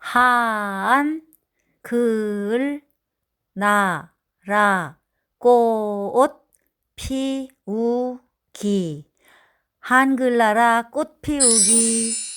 한, 글, 나라, 꽃, 피우기. 한글나라 꽃 피우기.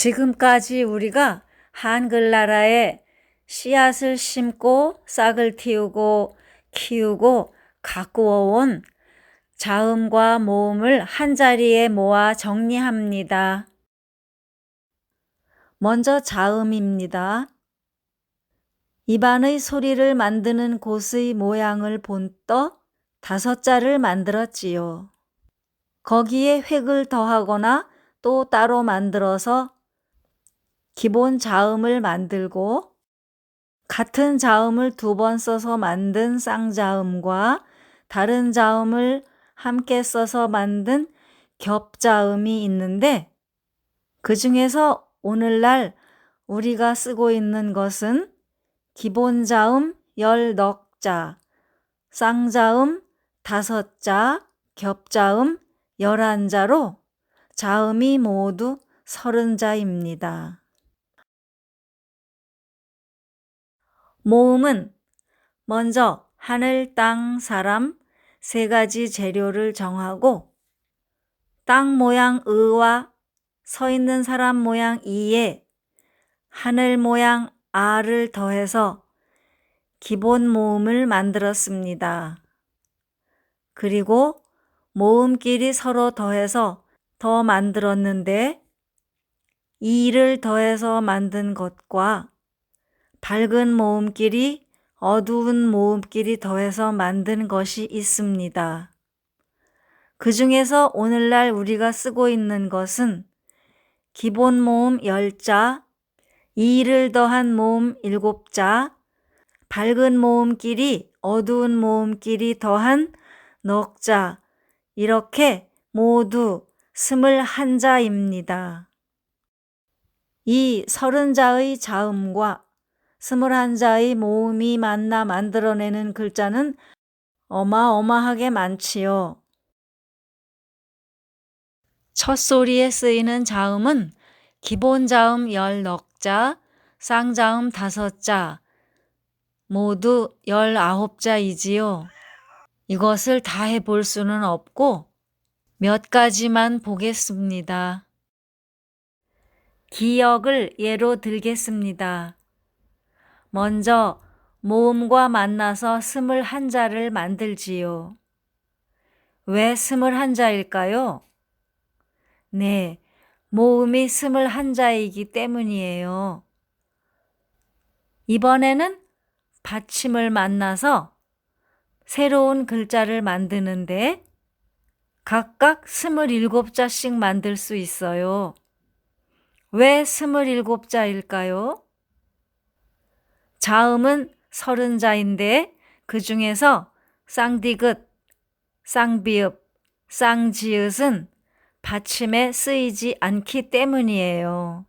지금까지 우리가 한글나라에 씨앗을 심고 싹을 틔우고 키우고 가꾸어온 자음과 모음을 한자리에 모아 정리합니다. 먼저 자음입니다. 입안의 소리를 만드는 곳의 모양을 본떠 5자를 만들었지요. 거기에 획을 더하거나 또 따로 만들어서 기본 자음을 만들고 같은 자음을 2번 써서 만든 쌍자음과 다른 자음을 함께 써서 만든 겹자음이 있는데 그 중에서 오늘날 우리가 쓰고 있는 것은 기본 자음 10넉자, 쌍자음 5자, 겹자음 11자로 자음이 모두 30자입니다. 모음은 먼저 하늘, 땅, 사람 3가지 재료를 정하고 땅 모양 의와 서 있는 사람 모양 이에 하늘 모양 아를 더해서 기본 모음을 만들었습니다. 그리고 모음끼리 서로 더해서 더 만들었는데 이를 더해서 만든 것과 밝은 모음끼리 어두운 모음끼리 더해서 만든 것이 있습니다. 그 중에서 오늘날 우리가 쓰고 있는 것은 기본 모음 10자, 이를 더한 모음 7자, 밝은 모음끼리 어두운 모음끼리 더한 넉자, 이렇게 모두 21자입니다. 이 30자의 자음과 21자의 모음이 만나 만들어내는 글자는 어마어마하게 많지요. 첫 소리에 쓰이는 자음은 기본 자음 10넉자, 쌍자음 5자, 모두 19자이지요. 이것을 다 해볼 수는 없고 몇 가지만 보겠습니다. 기역을 예로 들겠습니다. 먼저 모음과 만나서 21자를 만들지요. 왜 21자일까요? 네, 모음이 21자이기 때문이에요. 이번에는 받침을 만나서 새로운 글자를 만드는데 각각 27자씩 만들 수 있어요. 왜 27자일까요? 자음은 30자인데 그 중에서 쌍디귿, 쌍비읍, 쌍지읒은 받침에 쓰이지 않기 때문이에요.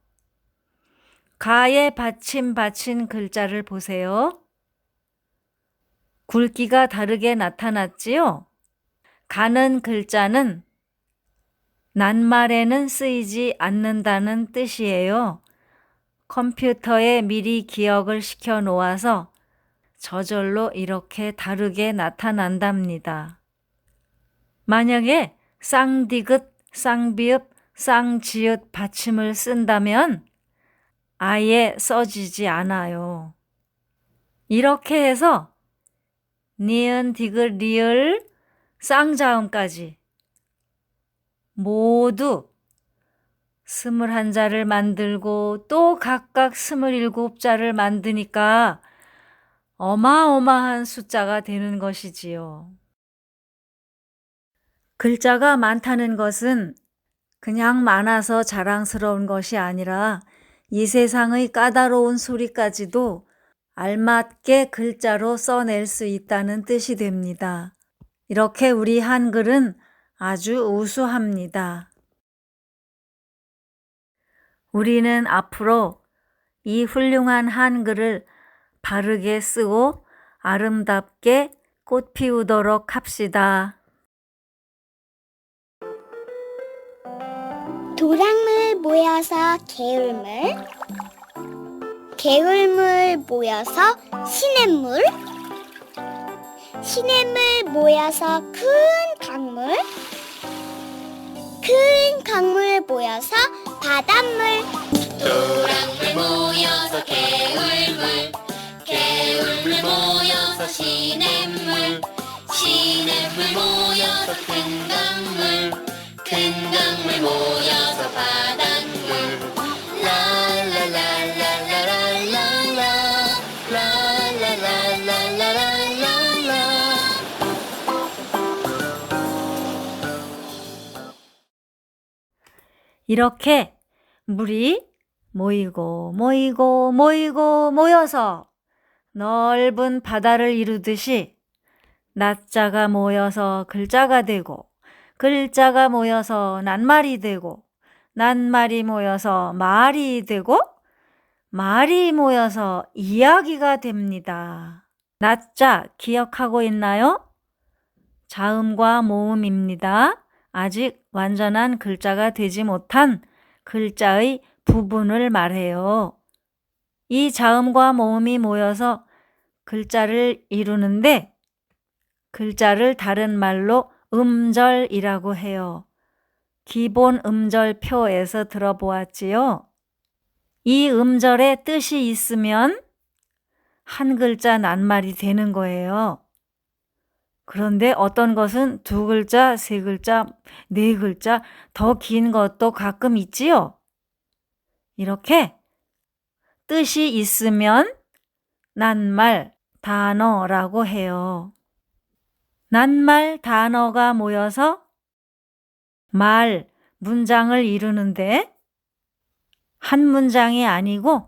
가에 받침 받친 글자를 보세요. 굵기가 다르게 나타났지요? 가는 글자는 낱말에는 쓰이지 않는다는 뜻이에요. 컴퓨터에 미리 기억을 시켜 놓아서 저절로 이렇게 다르게 나타난답니다. 만약에 쌍디귿, 쌍비읍, 쌍지읒 받침을 쓴다면 아예 써지지 않아요. 이렇게 해서 니은, 디귿, 리을, 쌍자음까지 모두 21자를 만들고 또 각각 27자를 만드니까 어마어마한 숫자가 되는 것이지요. 글자가 많다는 것은 그냥 많아서 자랑스러운 것이 아니라 이 세상의 까다로운 소리까지도 알맞게 글자로 써낼 수 있다는 뜻이 됩니다. 이렇게 우리 한글은 아주 우수합니다. 우리는 앞으로 이 훌륭한 한글을 바르게 쓰고 아름답게 꽃 피우도록 합시다. 도랑물 모여서 개울물, 개울물 모여서 시냇물, 시냇물 모여서 큰 강물, 큰 강물 모여서 바닷물. 도랑물 모여서 개울물, 개울물 모여서 시냇물, 시냇물 모여서 큰 강물, 큰 강물 모여서 바닷물. 라라라라라라라라, 라라라라라라라라. 이렇게 물이 모이고 모이고 모이고 모여서 넓은 바다를 이루듯이 낮자가 모여서 글자가 되고 글자가 모여서 낱말이 되고 낱말이 모여서 말이 되고 말이 모여서 이야기가 됩니다. 낮자 기억하고 있나요? 자음과 모음입니다. 아직 완전한 글자가 되지 못한 글자의 부분을 말해요. 이 자음과 모음이 모여서 글자를 이루는데 글자를 다른 말로 음절이라고 해요. 기본 음절표에서 들어보았지요. 이 음절에 뜻이 있으면 한 글자 낱말이 되는 거예요. 그런데 어떤 것은 2글자, 3글자, 4글자, 더 긴 것도 가끔 있지요. 이렇게 뜻이 있으면 낱말, 단어라고 해요. 낱말, 단어가 모여서 말, 문장을 이루는데 한 문장이 아니고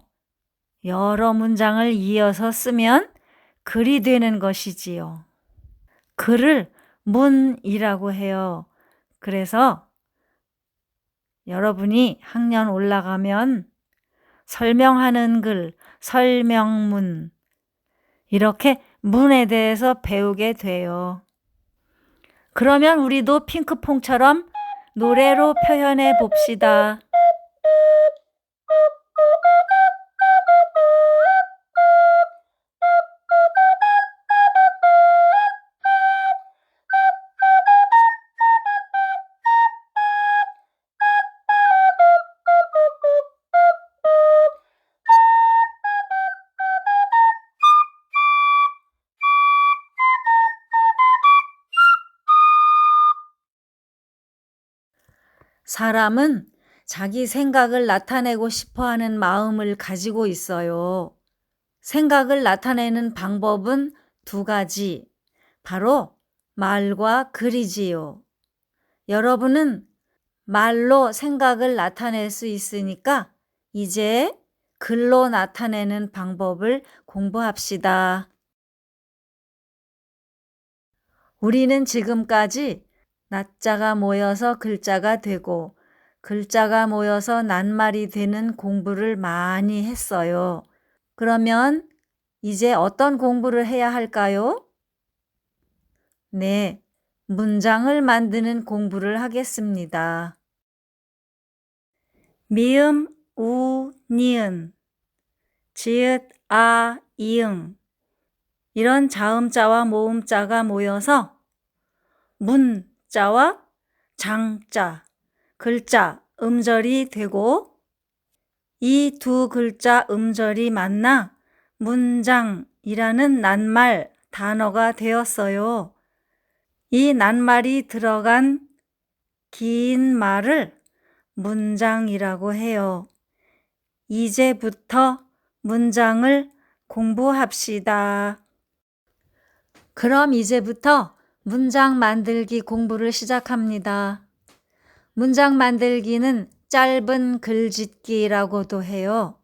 여러 문장을 이어서 쓰면 글이 되는 것이지요. 글을 문이라고 해요. 그래서 여러분이 학년 올라가면 설명하는 글, 설명문, 이렇게 문에 대해서 배우게 돼요. 그러면 우리도 핑크퐁처럼 노래로 표현해 봅시다. 사람은 자기 생각을 나타내고 싶어 하는 마음을 가지고 있어요. 생각을 나타내는 방법은 두 가지. 바로 말과 글이지요. 여러분은 말로 생각을 나타낼 수 있으니까 이제 글로 나타내는 방법을 공부합시다. 우리는 지금까지 낱자가 모여서 글자가 되고 글자가 모여서 낱말이 되는 공부를 많이 했어요. 그러면 이제 어떤 공부를 해야 할까요? 네, 문장을 만드는 공부를 하겠습니다. 미음, 우, 니은, 지읒, 아, 이응 이런 자음자와 모음자가 모여서 문자와 장자, 글자, 음절이 되고 이 두 글자 음절이 만나 문장이라는 낱말 단어가 되었어요. 이 낱말이 들어간 긴 말을 문장이라고 해요. 이제부터 문장을 공부합시다. 그럼 이제부터 문장 만들기 공부를 시작합니다. 문장 만들기는 짧은 글짓기라고도 해요.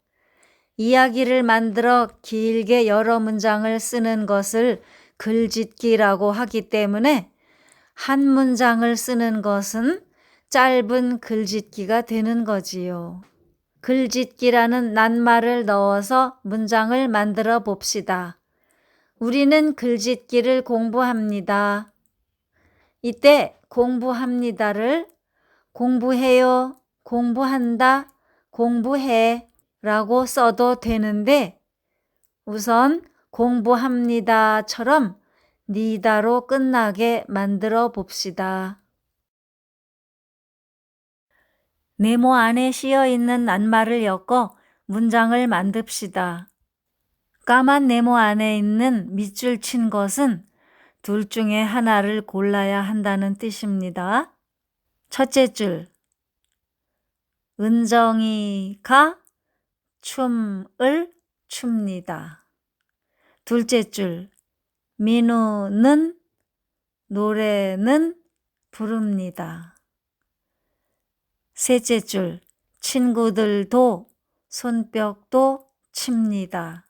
이야기를 만들어 길게 여러 문장을 쓰는 것을 글짓기라고 하기 때문에 한 문장을 쓰는 것은 짧은 글짓기가 되는 거지요. 글짓기라는 낱말을 넣어서 문장을 만들어 봅시다. 우리는 글짓기를 공부합니다. 이때 공부합니다를 공부해요, 공부한다, 공부해 라고 써도 되는데 우선 공부합니다처럼 니다로 끝나게 만들어 봅시다. 네모 안에 씌어 있는 낱말을 엮어 문장을 만듭시다. 까만 네모 안에 있는 밑줄 친 것은 둘 중에 하나를 골라야 한다는 뜻입니다. 첫째 줄, 은정이가 춤을 춥니다. 둘째 줄, 민우는 노래는 부릅니다. 셋째 줄, 친구들도 손뼉도 칩니다.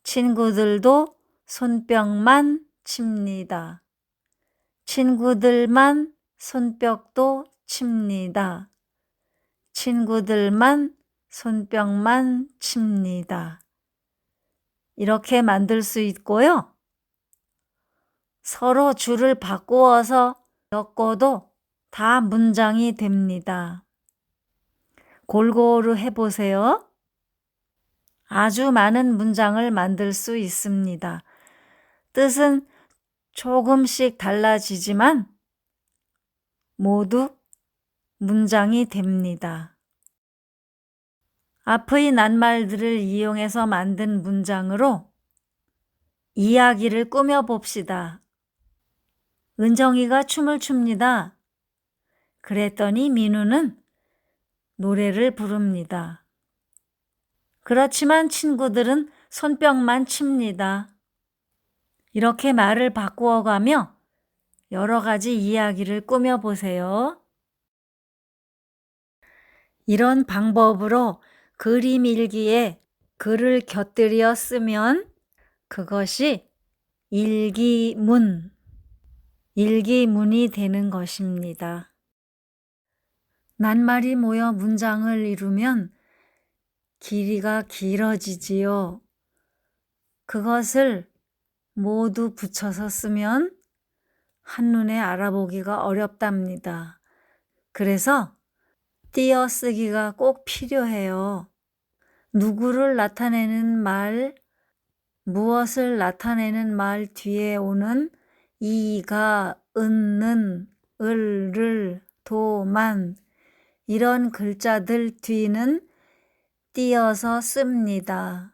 친구들도 손뼉만 칩니다. 친구들만 손뼉도 칩니다. 친구들만 손뼉만 칩니다. 이렇게 만들 수 있고요. 서로 줄을 바꾸어서 엮어도 다 문장이 됩니다. 골고루 해보세요. 아주 많은 문장을 만들 수 있습니다. 뜻은 조금씩 달라지지만 모두 문장이 됩니다. 앞의 낱말들을 이용해서 만든 문장으로 이야기를 꾸며봅시다. 은정이가 춤을 춥니다. 그랬더니 민우는 노래를 부릅니다. 그렇지만 친구들은 손뼉만 칩니다. 이렇게 말을 바꾸어가며 여러 가지 이야기를 꾸며보세요. 이런 방법으로 그림 일기에 글을 곁들여 쓰면 그것이 일기문이 되는 것입니다. 낱말이 모여 문장을 이루면 길이가 길어지지요. 그것을 모두 붙여서 쓰면 한눈에 알아보기가 어렵답니다. 그래서 띄어쓰기가 꼭 필요해요. 누구를 나타내는 말, 무엇을 나타내는 말 뒤에 오는 이가, 은는, 을를, 도만 이런 글자들 뒤는 띄어서 씁니다.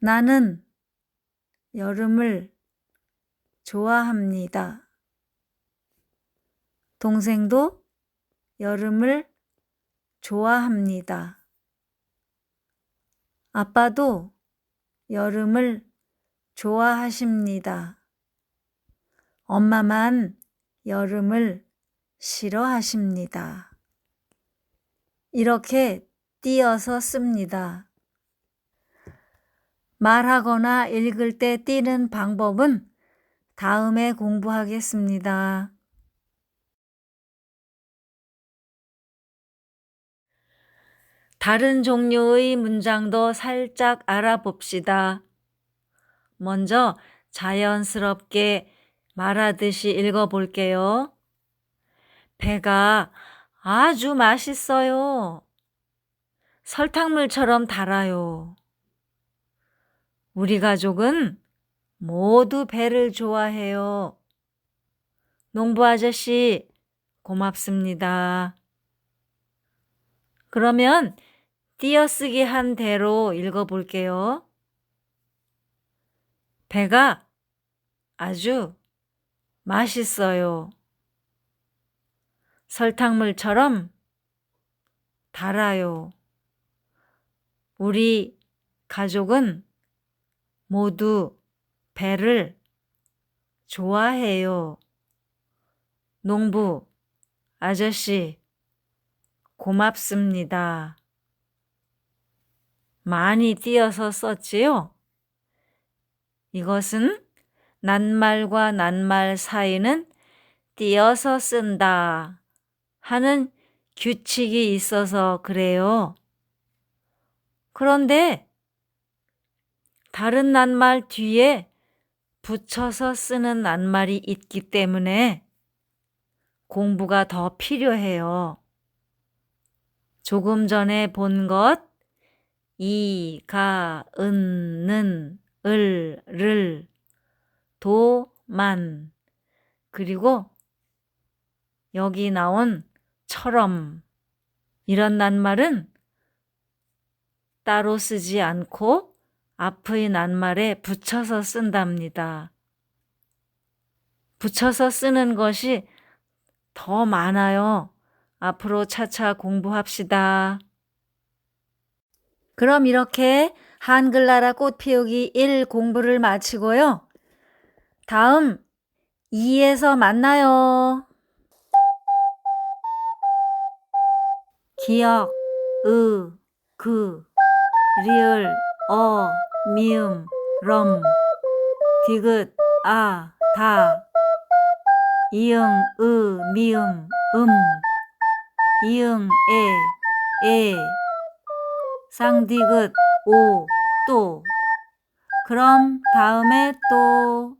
나는 여름을 좋아합니다. 동생도 여름을 좋아합니다. 아빠도 여름을 좋아하십니다. 엄마만 여름을 싫어하십니다. 이렇게 띄어서 씁니다. 말하거나 읽을 때 띄는 방법은 다음에 공부하겠습니다. 다른 종류의 문장도 살짝 알아봅시다. 먼저 자연스럽게 말하듯이 읽어볼게요. 배가 아주 맛있어요. 설탕물처럼 달아요. 우리 가족은 모두 배를 좋아해요. 농부 아저씨, 고맙습니다. 그러면 띄어쓰기 한 대로 읽어볼게요. 배가 아주 맛있어요. 설탕물처럼 달아요. 우리 가족은 모두 배를 좋아해요. 농부 아저씨, 고맙습니다. 많이 띄어서 썼지요? 이것은 낱말과 낱말 사이는 띄어서 쓴다 하는 규칙이 있어서 그래요. 그런데 다른 낱말 뒤에 붙여서 쓰는 낱말이 있기 때문에 공부가 더 필요해요. 조금 전에 본 것, 이, 가, 은, 는, 을, 를, 도, 만, 그리고 여기 나온 처럼 이런 낱말은 따로 쓰지 않고 앞의 낱말에 붙여서 쓴답니다. 붙여서 쓰는 것이 더 많아요. 앞으로 차차 공부합시다. 그럼 이렇게 한글나라 꽃피우기 1 공부를 마치고요. 다음 2에서 만나요. 기역, 으, 그, 리을, 어, 미음, 럼, 디귿, 아, 다, 이응, 으, 미음, 이응, 에, 쌍디귿, 오, 또. 그럼 다음에 또.